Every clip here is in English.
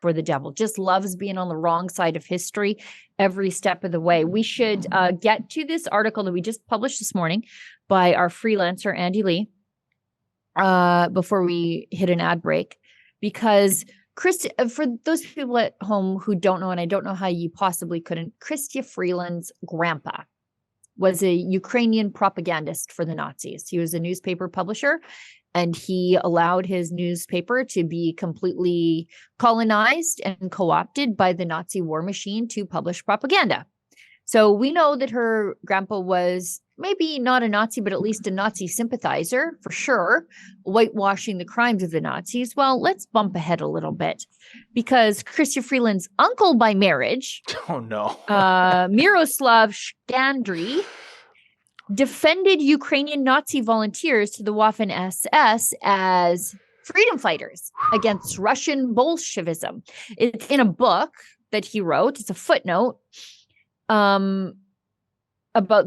for the devil, just loves being on the wrong side of history every step of the way. We should get to this article that we just published this morning by our freelancer, Andy Lee, before we hit an ad break, because for those people at home who don't know, and I don't know how you possibly couldn't, Chrystia Freeland's grandpa was a Ukrainian propagandist for the Nazis. He was a newspaper publisher, and he allowed his newspaper to be completely colonized and co-opted by the Nazi war machine to publish propaganda. So we know that her grandpa was maybe not a Nazi, but at least a Nazi sympathizer for sure, whitewashing the crimes of the Nazis. Well, let's bump ahead a little bit, because Chrystia Freeland's uncle by marriage, Myroslav Shkandrij, defended Ukrainian Nazi volunteers to the Waffen-SS as freedom fighters against Russian Bolshevism. It's in a book that he wrote. It's a footnote about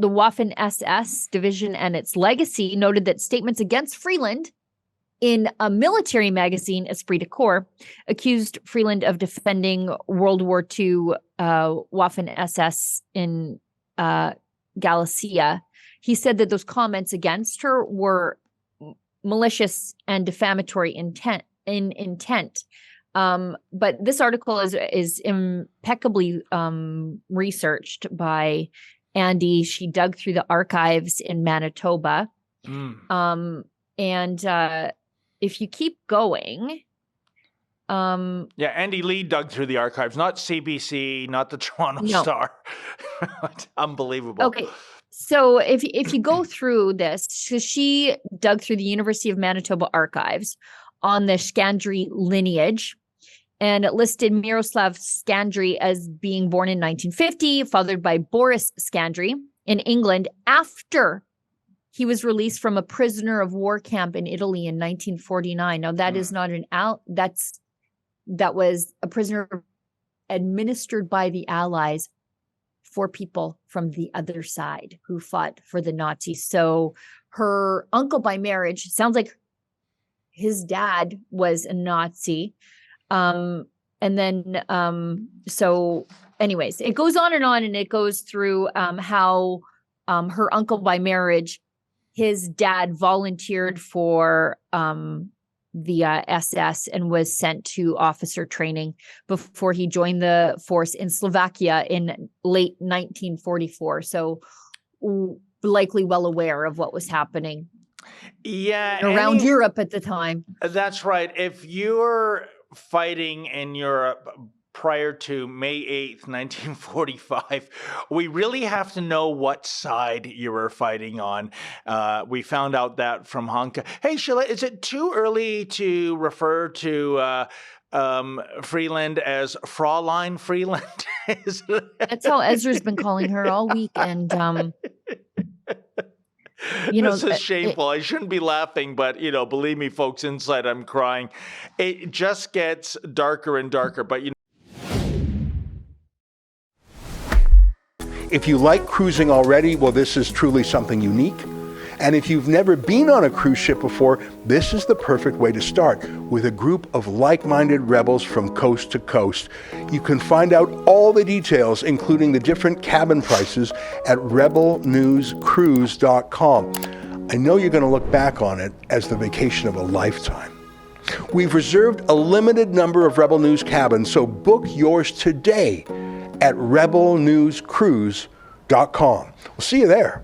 the Waffen-SS division and its legacy, noted that statements against Freeland in a military magazine, Esprit de Corps, accused Freeland of defending World War II Waffen-SS in Galicia. He said that those comments against her were malicious and defamatory intent. But this article is impeccably researched by Andy. She dug through the archives in Manitoba. And if you keep going. Andy Lee dug through the archives, not CBC, not the Toronto Star. Unbelievable. Okay. So if you go through this, so she dug through the University of Manitoba archives on the Shkandrij lineage, and it listed Myroslav Shkandrij as being born in 1950, fathered by Boris Shkandrij in England after he was released from a prisoner of war camp in Italy in 1949. Now that is not that was a prisoner administered by the Allies for people from the other side who fought for the Nazis. So her uncle by marriage, sounds like his dad was a Nazi. So anyways, it goes on, and it goes through how her uncle by marriage, his dad volunteered for the SS and was sent to officer training before he joined the force in Slovakia in late 1944. So likely well aware of what was happening around Europe at the time. That's right. If you're fighting in Europe prior to May 8th, 1945, we really have to know what side you were fighting on. We found out that from Hanka. Hey, Sheila, is it too early to refer to Freeland as Fraulein Freeland? That's how Ezra's been calling her all week. And, this is shameful. I shouldn't be laughing, but, believe me, folks, inside I'm crying. It just gets darker and darker. But, if you like cruising already, well, this is truly something unique. And if you've never been on a cruise ship before, this is the perfect way to start, with a group of like-minded rebels from coast to coast. You can find out all the details, including the different cabin prices, at rebelnewscruise.com. I know you're going to look back on it as the vacation of a lifetime. We've reserved a limited number of Rebel News cabins, so book yours today at rebelnewscruise.com. We'll see you there.